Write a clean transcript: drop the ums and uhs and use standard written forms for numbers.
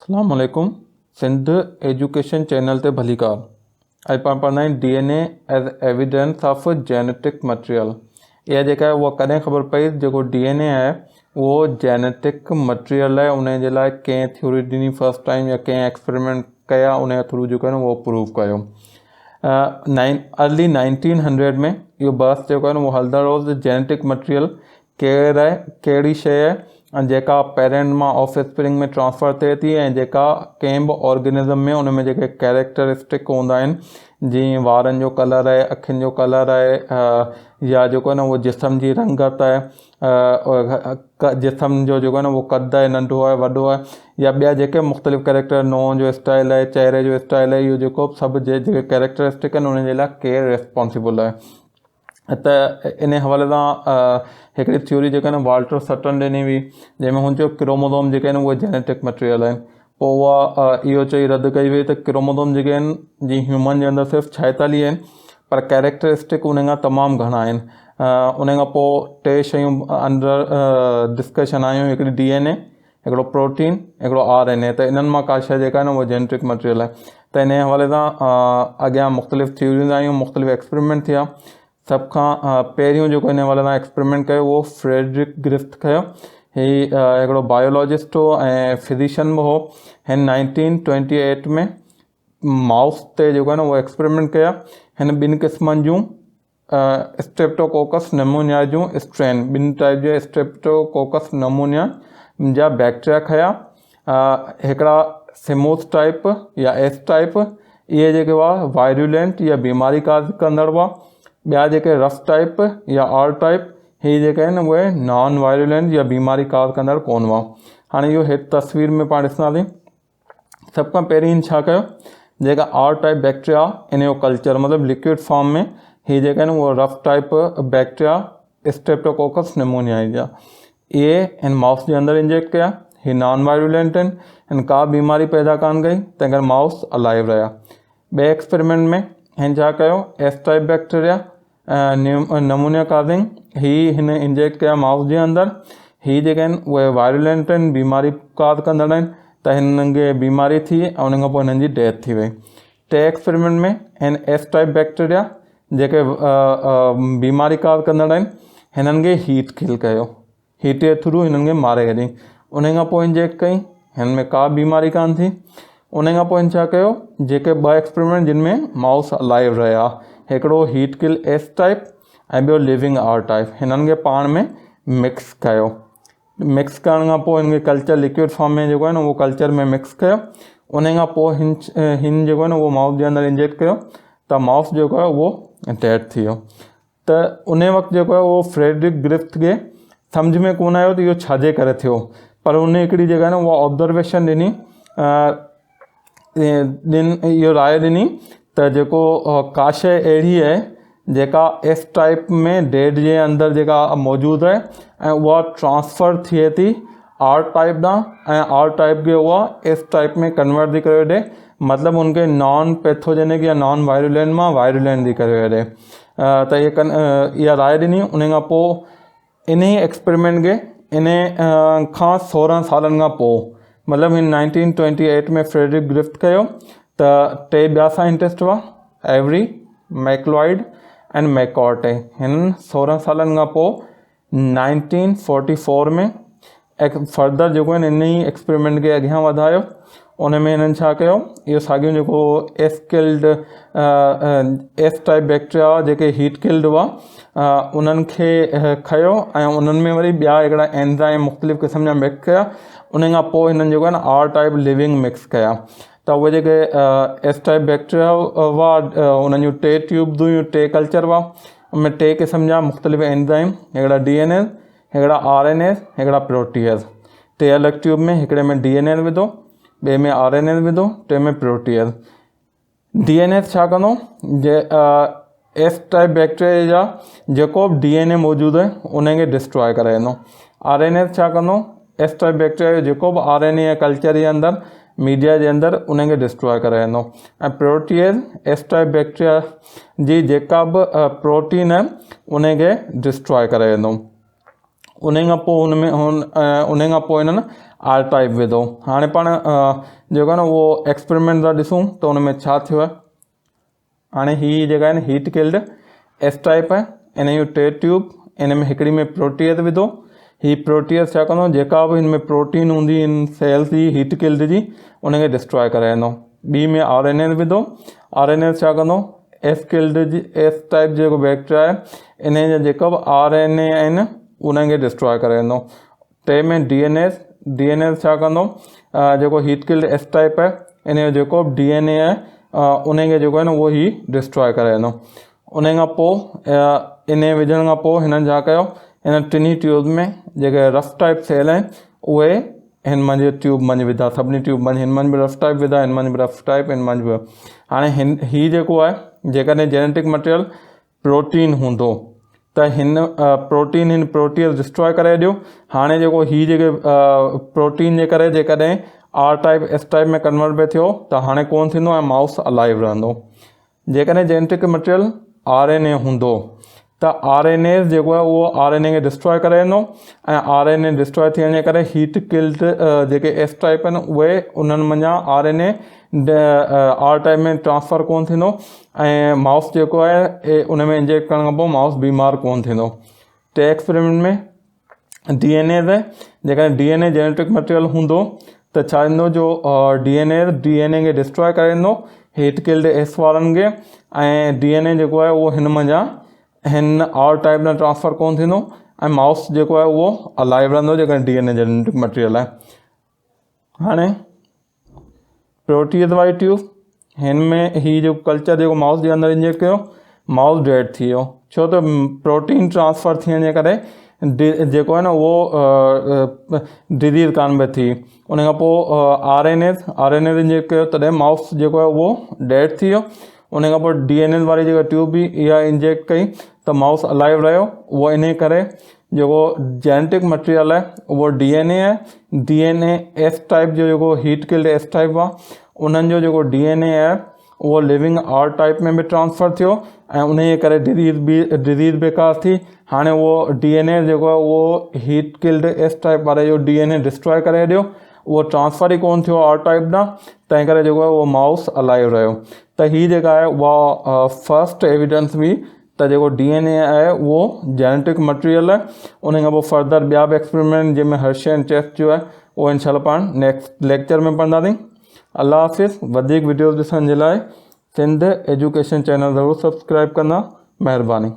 अस्सलाम वालेकुम। Sindh education channel ते भलीकार। अॼु पाण पढ़ंदा आहियूं DNA as evidence of genetic material. इहा जेका आहे उहा कॾहिं ख़बर पई जेको DNA आहे उहो जेनेटिक मटेरियल आहे, उन जे लाइ कंहिं थ्योरी ॾिनी फर्स्ट टाइम या कंहिं एक्सपेरिमेंट कया, उन जे थ्रू जेको आहे न उहो प्रूव कयो। अर्ली 1900 में इहो बहस जेको आहे न उहो हलंदो रहो। जेनेटिक मटेरियल केरु आहे, कहिड़ी शइ आहे जेका पेरेंट मां ऑफ स्प्रिंग में ट्रांसफ़र थिए थी ऐं जेका कंहिं बि ऑर्गेनिज़म में उन में जेके कैरेक्टरिस्टिक हूंदा आहिनि, जीअं वारनि जो कलर आहे, अखियुनि जो कलर आहे, या जेको आहे न उहो जिस्म जी रंगत आहे, जिस्म जो जेको आहे न उहो कद आहे, नंढो आहे वॾो आहे, या ॿिया जेके मुख़्तलिफ़ कैरेक्टर, नोह जो स्टाइल आहे, चहिरे जो स्टाइल आहे, इहो जेको सभु जेके कैरेक्टरिस्टिक आहिनि उन जे लाइ केरु रिस्पॉन्सिबल आहे। त इन हवाले सां हिकिड़ी थ्योरी जेका आहे न वाल्टर सटन ॾिनी हुई, जंहिंमें हुन चयो क्रोमोज़ोम जेके आहिनि उहे जेनेटिक मटेरियल आहिनि। पोइ उहा इहो चई रद्द कई वई त क्रोमोज़ोम जेके आहिनि जीअं ह्यूमन जे अंदरि सिर्फ़ु 46 आहिनि, पर कैरेक्टरिस्टिक उन खां तमामु घणा आहिनि। उन खां पोइ टे शयूं अंदरि डिस्कशन आयूं, हिकिड़ी DNA, हिकिड़ो प्रोटीन, हिकिड़ो RNA। त इन्हनि मां का शइ जेका आहे न उहा जेनेटिक मटेरियल आहे। त इन हवाले सां अॻियां मुख़्तलिफ़ थ्योरियूं आयूं, मुख़्तलिफ़ एक्सपेरिमेंट थिया। सभ खां पहिरियों जेको इन हवाले सां एक्सपेरिमेंट कयो उहो फ्रेडरिक ग्रिफ्थ कयो। हीउ हिकिड़ो बायोलॉजिस्ट हो ऐं फिज़िशियन बि हो। हिन 1928 में माउस ते जेको आहे न उहो एक्सपेरिमेंट कया। हिन ॿिनि क़िस्मनि जूं स्ट्रेप्टोकोकस नमूनिया जूं स्ट्रेन, ॿिनि टाइप जे स्ट्रेप्टोकोकस नमूनिया जा बैक्टीरिया खया। हिकिड़ा स्मूथ टाइप या एस टाइप, इहे जेके हुआ वायरुलेंट या बीमारी काज़ कंदड़ हुआ। ॿिया जेके रफ टाइप या R टाइप, हीअ जेके आहिनि उहे नॉन वायरुलेंट या बीमारी काज़ कंदड़ कोन हुआ। हाणे इहो हिकु तस्वीर में पाण ॾिसंदासीं। सभ खां पहिरीं हिन छा कयो, जेका R टाइप बैक्टीरिया इन जो कल्चर मतिलबु लिक्विड फॉर्म में, हीअ जेके आहिनि उहे रफ टाइप बैक्टीरिया स्ट्रेप्टोकोकस नमूनिया जा, इहे हिन माउस जे अंदरि इंजेक्ट कया। हीअ नॉन वायरुलेंट आहिनि, हिन का बीमारी पैदा कान कई, तंहिं करे माउस अलाइव रहिया। ॿिए एक्सपेरिमेंट में हिन छा कयो, एस टाइप बैक्टीरिया नमूनिया काज़िंग, हिन इंजेक्ट कया माउस जे अंदरि। हीअ जेके आहिनि उहे वायरुलेंट आहिनि, बीमारी काज़ कंदड़ आहिनि, त हिननि खे बीमारी थी ऐं उन खां पोइ हिननि जी डेथ थी वई। टे एक्सपेरिमेंट में हिन एस टाइप बैक्टीरिया जेके बीमारी काज़ कंदड़ आहिनि, हिननि खे हीट किल कयो, हीट जे थ्रू हिननि खे मारे छॾियईं। उन खां पोइ इंजेक्ट कई, हिन में का बीमारी कान थी। उन खां पोइ हिन छा कयो, जेके ॿ एक्सपेरिमेंट जिन में माउस अलाइव रहिया, हिकिड़ो हीट किल एस टाइप ऐं ॿियो लिविंग R टाइप, हिननि खे पाण में मिक्स कयो। मिक्स करण खां पोइ हिन खे कल्चर लिक्विड फॉर्म में जेको आहे न उहो कल्चर में मिक्स कयो। उन खां पोइ हिन जेको आहे न उहो माउस जे अंदरि इंजेक्ट कयो, त माउस जेको आहे उहो डेड थी वियो। त उन वक़्तु जेको आहे उहो फ्रेडरिक ग्रिफ्थ खे सम्झ में कोन आयो त इहो छाजे करे थियो, पर उन हिकिड़ी जेका आहे न उहा ऑब्ज़र्वेशन ॾिनी, इहो राय ॾिनी त जेको का शइ अहिड़ी आहे जेका एस टाइप में डेड जे अंदरि जेका मौजूदु आहे ऐं उहा ट्रांसफ़र थिए थी R टाइप ॾांहुं, ऐं R टाइप खे उहा एस टाइप में कन्वर्ट थी करे ॾिए, मतिलबु उनखे नॉन पैथोजेनिक या नॉन वायरुलेंट मां वायरुलेंट थी करे ॾिए। त इहा राय ॾिनी। उन खां पोइ इन ई एक्सपेरिमेंट खे इन खां 16 सालनि खां पोइ, मतिलबु हिन 1928 में फ्रेडरिक ग्रिफ्थ कयो। त टे ॿिया साइंटिस्ट हुआ, एवरी, मैक्लॉइड एंड मैकॉर्टे। हिननि 16 सालनि खां पोइ 1944 में फर्दर जेको आहिनि इन ई एक्सपेरिमेंट खे अॻियां वधायो। उन में हिननि छा कयो, इहो साॻियो जेको S killed S type bacteria जेके हीट किल्ड हुआ, उन्हनि खे खयो ऐं उन्हनि में वरी ॿिया हिकिड़ा एंज़ाइम मुख़्तलिफ़ क़िस्म जा मिक्स कया। उन खां पोइ हिननि जेको आहे न R टाइप लिविंग मिक्स कया। त उहे जेके एस टाइप बैक्टीरिया हुआ, उन्हनि जूं टे ट्यूब्स हुयूं, टे कल्चर हुआ, उनमें टे क़िस्म जा मुख़्तलिफ़ एंज़ाइम, हिकिड़ा DNA, हिकिड़ा RNA, हिकिड़ा प्रोटीएज़। टे अलॻि ट्यूब में, हिकिड़े में DNA विधो, ॿिए में RNA विधो, टे में प्रोटीएज़। DNA छा कंदो, एस टाइप बैक्टीरिया जा जेको बि DNA मौजूदु आहे उन खे डिस्ट्रॉय करे वेंदो। RNA छा कंदो, एस टाइप बैक्टीरिया जो जेको बि RNA या कल्चर जे अंदरि, मीडिया जे अंदरि, उन खे डिस्ट्रॉय करे वेंदो। ऐं प्रोटीएज़ एस टाइप बैक्टीरिया जी जेका बि प्रोटीन आहे उन खे डिस्ट्रॉय करे वेंदो। उन खां पोइ उन खां पोइ हिननि आर टाइप विधो। हाणे पाण जेको आहे न उहो एक्सपेरिमेंट था ॾिसूं त उन में छा थियो आहे। हाणे हीअ जेका आहे न हीट किल्ड एस टाइप आहे, इन जूं 3 ट्यूब, इन में हिकिड़ी में प्रोटीएस विधो। ही प्रोटीएस छा कंदो, जेका बि हिन में प्रोटीन हूंदी इन सेल्स जी हीट किल्ड जी उनखे डिस्ट्रॉय करे वेंदो। ॿी में RNA विधो। RNA छा कंदो, S killed G S type जेको बैक्टीरिया आहे इन जा जेका बि RNA आहिनि उन्हनि खे डिस्ट्रॉय करे वेंदो। 3 में DNA छा कंदो, जेको हीट किल्ड एस टाइप आहे इन जो जेको बि DNA आहे उनखे जेको आहे न उहो ही डिस्ट्रॉय करे वेंदो। उन खां पोइ इन विझण खां पोइ हिननि छा कयो, हिन टिनी ट्यूब में जेके रफ टाइप सेल आहिनि उहे हिन मंझि ट्यूब मंझि विधा, सभिनी ट्यूब मंझि, हिन मंझि बि रफ टाइप विधा, हिन मंझि बि रफ टाइप, हिन मंझि बि। हाणे ही जेको आहे जेकॾहिं जेनेटिक मटीरियल प्रोटीन हूंदो त हिन प्रोटीन डिस्ट्रॉय करे ॾियो। हाणे जेको ही जेके प्रोटीन जे करे जेकॾहिं आर टाइप एस टाइप में कन्वर्ट बि थियो त हाणे कोन थींदो ऐं माउस अलाइव रहंदो। जेकॾहिं जेनेटिक मटीरियल RNA हूंदो त RNA जेको आहे उहो RNA खे डिस्ट्रॉय करे वेंदो ऐं RNA डिस्ट्रॉय थियण जे करे हीट किल्ड जेके एस टाइप आहिनि उहे उन्हनि मंझां RNA आर टाइप में ट्रांसफ़र कोन थींदो ऐं माउस जेको आहे उन में इंजेक्ट करण खां पोइ माउस बीमार कोन थींदो। 3 एक्सपेरिमेंट में DNA ते जेकॾहिं DNA जेनेटिक मटीरियल हूंदो त छा थींदो, जो DNA खे डिस्ट्रॉय करे वेंदो हीट किल्ड एस वारनि खे ऐं DNA जेको आहे उहो हिन मंझां हिन आर टाइप में ट्रांसफ़र कोन थींदो ऐं माउस जेको आहे उहो अलाइव रहंदो जेकॾहिं DNA जेनेटिक मटीरियल आहे। हाणे प्रोटीएस वारी ट्यूब, हिन में ही जो कल्चर जेको माउस जे अंदरि इंजेक्ट कयो, माउस डेड थी वियो छो त प्रोटीन ट्रांसफ़र थियण जे करे जेको आहे न उहो डिज़ीज़ कान पई थी। उन खां पोइ RNA इंजेक्ट कयो तॾहिं माउस जेको आहे उहो डेड थी वियो। उन खां पोइ DNA वारी जेका ट्यूब बि इहा इंजेक्ट कई त माउस अलाइव रहियो। उहो इन करे जेको जेनेटिक मटीरियल आहे उहो DNA आहे। DNA एस टाइप जो जेको हीट किल्ड एस टाइप आहे उन्हनि जो जेको DNA आहे उहो लिविंग आर टाइप में बि ट्रांसफ़र थियो ऐं उन जे करे डिज़ीज़ बेकार थी। हाणे उहो DNA जेको आहे उहो हीट किल्ड एस टाइप वारे जो DNA डिस्ट्रॉय करे ॾियो, उहो ट्रांसफ़र ई कोन थियो आर टाइप ॾांहुं, तंहिं करे जेको आहे उहो माउस अलाइव रहियो। त हीअ जेका आहे उहा फर्स्ट एविडेंस हुई त जेको DNA आहे उहो जेनेटिक मटीरियल आहे। उन खां पोइ फर्दर ॿिया बि एक्सपेरिमेंट जंहिंमें हर्शे एंड चेस जो आहे उहो इंशाल्लाह पाण नेक्स्ट लेक्चर में पढ़ंदासीं। अल्लाह हाफ़िज़। वधीक वीडियोज़ ॾिसण जे लाइ सिंध एजुकेशन चैनल ज़रूरु सब्सक्राइब कंदा। महिरबानी।